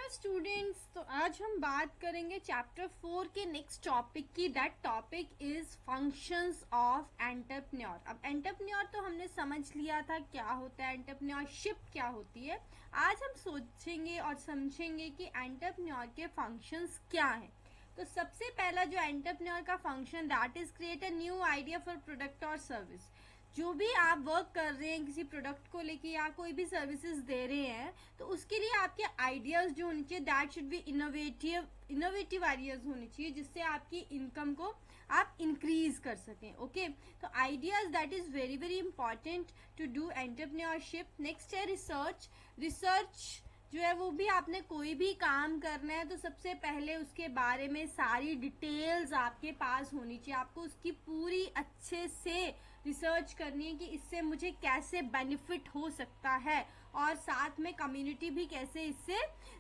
Students, तो आज हम बात करेंगे चैप्टर 4 के नेक्स्ट टॉपिक की। That topic is functions of entrepreneur. अब एंटरप्रेन्योर तो हमने समझ लिया था क्या होता है, एंटरप्रेन्योरशिप क्या होती है। आज हम सोचेंगे और समझेंगे कि एंटरप्रेन्योर के फंक्शंस क्या हैं। तो सबसे पहला जो एंटरप्रेन्योर का function, that is create a new idea for product और सर्विस। जो भी आप वर्क कर रहे हैं किसी प्रोडक्ट को लेके या कोई भी सर्विसेज दे रहे हैं, तो उसके लिए आपके आइडियाज जो होने चाहिए, that should be innovative ideas होने चाहिए, जिससे आपकी इनकम को आप इंक्रीज कर सकें। ओके, तो ideas that is very very important to do entrepreneurship. Next है रिसर्च। रिसर्च जो है वो भी आपने कोई भी काम करना है तो सबसे पहले उसके बारे में सारी डिटेल्स आपके पास होनी चाहिए। आपको उसकी पूरी अच्छे से रिसर्च करनी है कि इससे मुझे कैसे बेनिफिट हो सकता है और साथ में कम्युनिटी भी कैसे इससे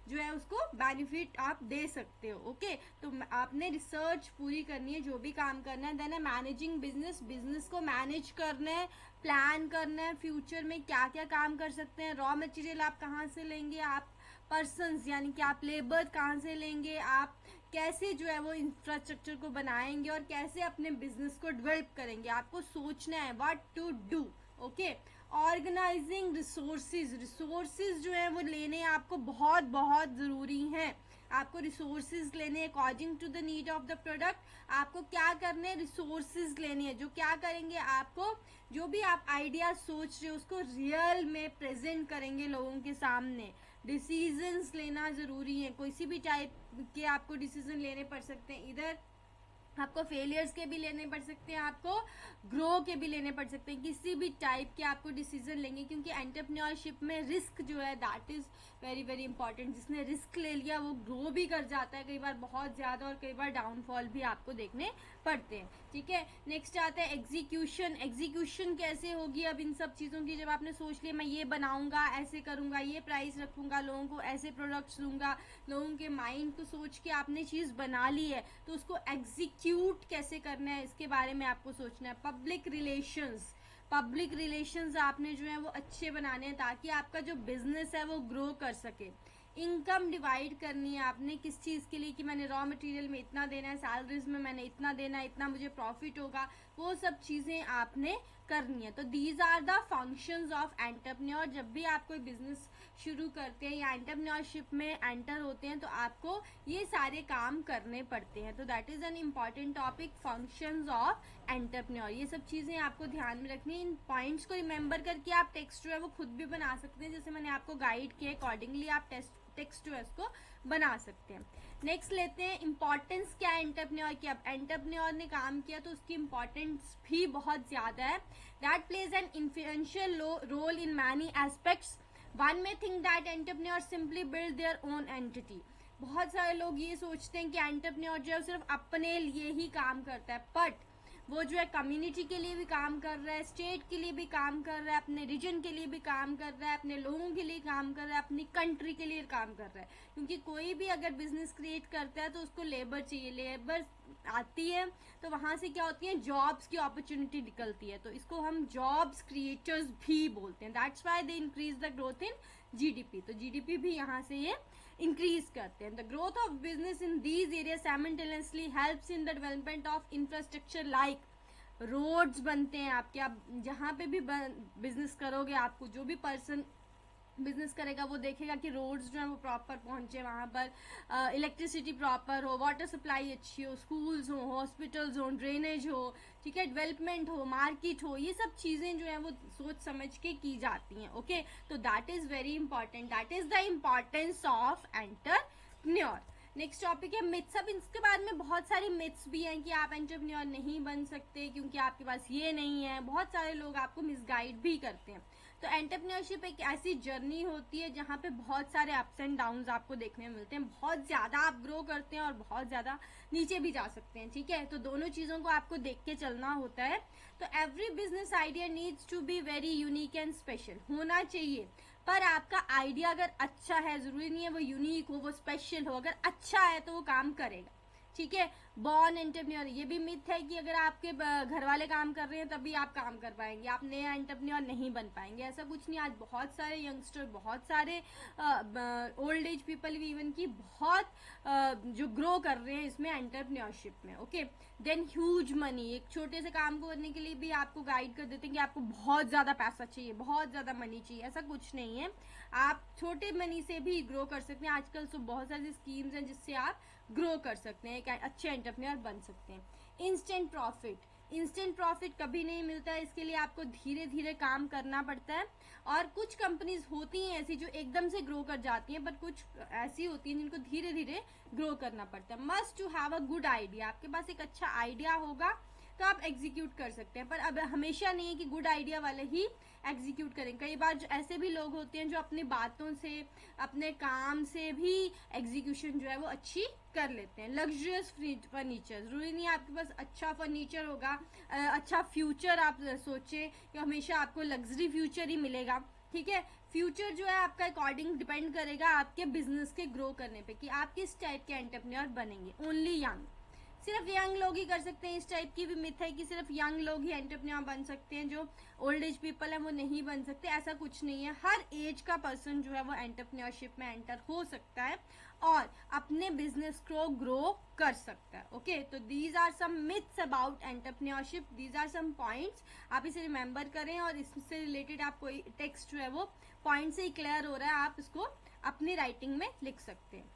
जो है उसको बेनिफिट आप दे सकते हो। ओके, तो आपने रिसर्च पूरी करनी है जो भी काम करना है। देन है मैनेजिंग बिजनेस। बिजनेस को मैनेज करना है, प्लान करना है फ्यूचर में क्या क्या काम कर सकते हैं। रॉ मटेरियल आप कहाँ से लेंगे, आप पर्सन्स यानी कि आप लेबर कहाँ से लेंगे, आप कैसे जो है वो इंफ्रास्ट्रक्चर को बनाएंगे और कैसे अपने बिजनेस को डेवलप करेंगे। आपको सोचना है what to do. Okay, organising resources. Resources जो है वो लेने आपको बहुत बहुत जरूरी हैं। आपको रिसोर्सेज लेने according to the need of the product. आपको क्या करने, रिसोर्सेज लेने हैं जो क्या करेंगे, आपको जो भी आप आइडिया सोच रहे हो उसको रियल में प्रेजेंट करेंगे लोगों के सामने। डिसीजंस लेना जरूरी है, कोई सी भी टाइप के आपको डिसीजन लेने पड़ सकते हैं। इधर आपको फेलियर्स के भी लेने पड़ सकते हैं, आपको ग्रो के भी लेने पड़ सकते हैं। किसी भी टाइप के आपको डिसीजन लेंगे, क्योंकि एंटरप्रेन्योरशिप में रिस्क जो है that is very very important. जिसने रिस्क ले लिया वो ग्रो भी कर जाता है, कई बार बहुत ज्यादा और कई बार डाउनफॉल भी आपको देखने पड़ते हैं। ठीक है, नेक्स्ट आता है एग्जीक्यूशन। एग्जीक्यूशन कैसे होगी अब इन सब चीजों की, जब आपने सोच लिया मैं ये बनाऊंगा, ऐसे करूंगा, ये प्राइस रखूंगा, लोगों को ऐसे प्रोडक्ट्स दूंगा, लोगों के माइंड को सोच के आपने चीज बना ली है, तो उसको एग्जीक्यूट कैसे करना है इसके बारे में आपको सोचना है। Public relations. पब्लिक रिलेशंस आपने जो है वो अच्छे बनाने हैं ताकि आपका जो बिजनेस है वो ग्रो कर सके। इनकम डिवाइड करनी है आपने किस चीज के लिए, कि मैंने रॉ मटेरियल में इतना देना है, सैलरीज में मैंने इतना देना है, इतना मुझे प्रॉफिट होगा, वो सब चीजें आपने करनी है। तो these are the functions of entrepreneur. जब भी आप कोई बिजनेस शुरू करते हैं या एंटरप्रेन्योरशिप में एंटर होते हैं तो आपको ये सारे काम करने पड़ते हैं। तो that is an important topic, functions of entrepreneur. ये सब चीजें आपको ध्यान में रखनी है। इन पॉइंट्स को रिमेंबर करके आप टेक्स्ट जो है वो खुद भी बना सकते हैं, जैसे मैंने आपको गाइड किया अकॉर्डिंगली आप टेक्स्ट जो है उसको बना सकते हैं। नेक्स्ट लेते हैं इंपॉर्टेंस क्या है एंटरप्रेन्योर की। अब एंटरप्रेन्योर ने काम किया तो उसकी इंपॉर्टेंस भी बहुत ज्यादा है। That plays an influential role in many aspects. One may think that entrepreneur simply build their own entity. बहुत सारे लोग ये सोचते हैं कि एंटरप्रेन्योर जो है सिर्फ अपने लिए ही काम करता है, बट वो जो है कम्युनिटी के लिए भी काम कर रहा है, स्टेट के लिए भी काम कर रहा है, अपने रीजन के लिए भी काम कर रहा है, अपने लोगों के लिए काम कर रहा है, अपनी कंट्री के लिए काम कर रहा है। क्योंकि कोई भी अगर बिजनेस क्रिएट करता है तो उसको लेबर चाहिए, लेबर आती है तो वहां से क्या होती है, जॉब्स की अपॉर्चुनिटी निकलती है, तो इसको हम जॉब्स क्रिएटर्स भी बोलते हैं। That's why they increase the growth in GDP. तो जीडीपी भी यहाँ से ये इंक्रीज करते हैं। The growth of business in these area simultaneously helps in the development of infrastructure like roads बनते हैं आपके। आप जहां पे भी बिजनेस करोगे, आपको जो भी पर्सन बिजनेस करेगा वो देखेगा कि रोड्स जो है वो प्रॉपर पहुंचे, वहां पर इलेक्ट्रिसिटी प्रॉपर हो, वाटर सप्लाई अच्छी हो, स्कूल्स हो, हॉस्पिटल्स हो, ड्रेनेज हो, ठीक है, डेवलपमेंट हो, मार्केट हो, ये सब चीजें जो है वो सोच समझ के की जाती हैं। ओके, तो that is very important, that is the importance of entrepreneur. Next topic है मिथ्स। अब इसके बाद में बहुत सारी मिथ्स भी हैं कि आप एंटरप्रेन्योर नहीं बन सकते क्योंकि आपके पास ये नहीं है। बहुत सारे लोग आपको मिसगाइड भी करते हैं। तो एंटरप्रेन्योरशिप एक ऐसी जर्नी होती है जहां पे बहुत सारे अप्स एंड डाउन्स आपको देखने में मिलते हैं। बहुत ज्यादा आप ग्रो करते हैं और बहुत ज्यादा नीचे भी जा सकते हैं। ठीक है, तो दोनों चीजों को आपको देख के चलना होता है। तो every business idea needs to be very unique and special होना चाहिए। पर आपका आइडिया अगर अच्छा है, जरूरी नहीं है वो यूनिक हो, वो स्पेशल हो, अगर अच्छा है तो वो काम करेगा। ठीक है, बॉर्न एंटरप्रेन्योर, ये भी मिथ है कि अगर आपके घर वाले काम कर रहे हैं तभी आप काम कर पाएंगे, आप नया एंटरप्रेन्योर नहीं बन पाएंगे। ऐसा कुछ नहीं। आज बहुत सारे यंगस्टर, बहुत सारे ओल्ड एज पीपल भी इवन की बहुत जो ग्रो कर रहे हैं इसमें एंटरप्रेन्योरशिप में। ओके, देन ह्यूज मनी, एक छोटे से काम को करने के लिए भी आपको गाइड कर देते हैं कि आपको बहुत ज़्यादा पैसा चाहिए, बहुत ज़्यादा मनी चाहिए। ऐसा कुछ नहीं है, आप छोटे मनी से भी ग्रो कर सकते हैं। आजकल तो बहुत सारी स्कीम्स हैं जिससे आप ग्रो कर सकते हैं, एक अच्छे एंटरप्रेन्योर बन सकते हैं। इंस्टेंट प्रॉफिट, इंस्टेंट प्रॉफिट कभी नहीं मिलता है, इसके लिए आपको धीरे धीरे काम करना पड़ता है। और कुछ कंपनीज होती हैं ऐसी जो एकदम से ग्रो कर जाती हैं, पर कुछ ऐसी होती हैं जिनको धीरे धीरे ग्रो करना पड़ता है। Must to have a good idea, आपके पास एक अच्छा आइडिया होगा तो आप एग्जीक्यूट कर सकते हैं, पर अब हमेशा नहीं है कि गुड आइडिया वाले ही एग्जीक्यूट करें। कई बार जो ऐसे भी लोग होते हैं जो अपनी बातों से, अपने काम से भी एग्जीक्यूशन जो है वो अच्छी कर लेते हैं। लग्जरियस फर्नीचर, जरूरी नहीं है आपके पास अच्छा फर्नीचर होगा, अच्छा फ्यूचर आप सोचें कि हमेशा आपको लग्जरी फ्यूचर ही मिलेगा। ठीक है, फ्यूचर जो है आपका अकॉर्डिंग डिपेंड करेगा आपके बिजनेस के ग्रो करने पे कि आप किस टाइप के एंटरप्रेन्योर बनेंगे। ओनली यंग, सिर्फ यंग लोग ही कर सकते हैं। इस टाइप की भी मिथ है कि सिर्फ यंग लोग ही एंटरप्रेन्योर बन सकते हैं, जो ओल्ड एज पीपल है वो नहीं बन सकते। ऐसा कुछ नहीं है, हर एज का पर्सन जो है वो एंटरप्रेन्योरशिप में एंटर हो सकता है और अपने बिजनेस को ग्रो कर सकता है। ओके, तो these are some myths about entrepreneurship, these are some points, आप इसे रिमेंबर करें और इससे रिलेटेड आप कोई टेक्स्ट जो है वो पॉइंट से ही क्लियर हो रहा है, आप इसको अपनी राइटिंग में लिख सकते हैं।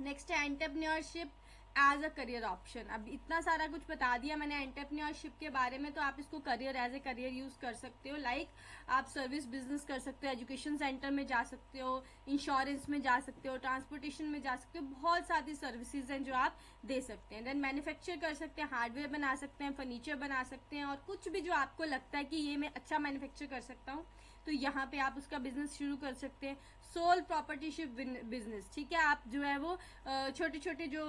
नेक्स्ट है entrepreneurship as a career option. अब इतना सारा कुछ बता दिया मैंने एंटरप्रेन्योरशिप के बारे में, तो आप इसको career as a career use कर सकते हो। लाइक आप सर्विस बिजनेस कर सकते हो, एजुकेशन सेंटर में जा सकते हो, इंश्योरेंस में जा सकते हो, ट्रांसपोर्टेशन में जा सकते हो, बहुत सारी सर्विसेज हैं जो आप दे सकते हैं। देन मैन्युफैक्चर कर सकते हैं, हार्डवेयर बना सकते हैं, फर्नीचर बना सकते हैं, और कुछ भी जो आपको लगता है कि ये मैं अच्छा मैन्युफैक्चर कर सकता हूँ तो यहाँ पे आप उसका बिजनेस शुरू कर सकते हैं। सोल प्रॉपर्टीशिप बिजनेस, ठीक है, आप जो है वो छोटे छोटे जो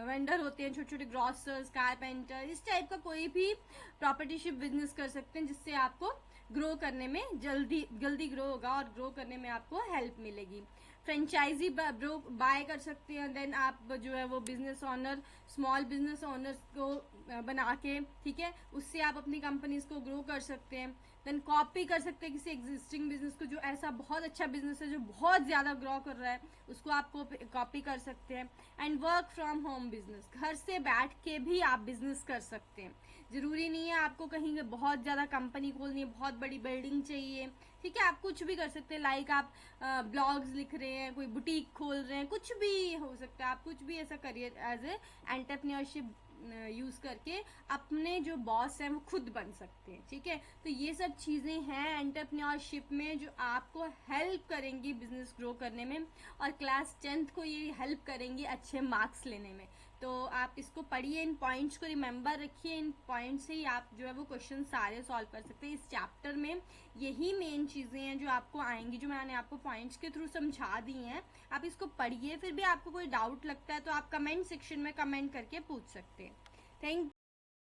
वेंडर होते हैं, छोटे छोटे ग्रॉसर्स, कारपेंटर, इस टाइप का कोई भी प्रॉपर्टीशिप बिजनेस कर सकते हैं जिससे आपको ग्रो करने में जल्दी ग्रो होगा और ग्रो करने में आपको हेल्प मिलेगी। फ्रेंचाइजी बाय कर सकते हैं। देन आप जो है वो business honour, small business honours को बना के, ठीक है, उससे आप अपनी कंपनीज को ग्रो कर सकते हैं। देन कॉपी कर सकते हैं किसी एग्जिस्टिंग बिजनेस को, जो ऐसा बहुत अच्छा बिजनेस है जो बहुत ज़्यादा ग्रो कर रहा है, उसको आप कॉपी कर सकते हैं। And work from home business, घर से बैठ के भी आप बिजनेस कर सकते हैं। ज़रूरी नहीं है आपको कहीं बहुत ज़्यादा कंपनी खोलनी है, बहुत बड़ी बिल्डिंग चाहिए, ठीक है, आप कुछ भी कर सकते हैं। लाइक आप ब्लॉग्स लिख रहे हैं, कोई बुटीक खोल रहे हैं, कुछ भी हो सकता है। आप कुछ भी ऐसा career as a entrepreneurship use करके अपने जो बॉस हैं वो खुद बन सकते हैं। ठीक है, तो ये सब चीज़ें हैं एंटरप्रेन्योरशिप में जो आपको हेल्प करेंगी बिजनेस ग्रो करने में, और क्लास 10th को ये हेल्प करेंगी अच्छे मार्क्स लेने में। तो आप इसको पढ़िए, इन पॉइंट्स को रिमेंबर रखिए, इन पॉइंट्स से ही आप जो है वो क्वेश्चन सारे सॉल्व कर सकते हैं। इस चैप्टर में यही मेन चीज़ें हैं जो आपको आएंगी, जो मैंने आपको पॉइंट्स के थ्रू समझा दी हैं। आप इसको पढ़िए, फिर भी आपको कोई डाउट लगता है तो आप कमेंट सेक्शन में कमेंट करके पूछ सकते हैं। थैंक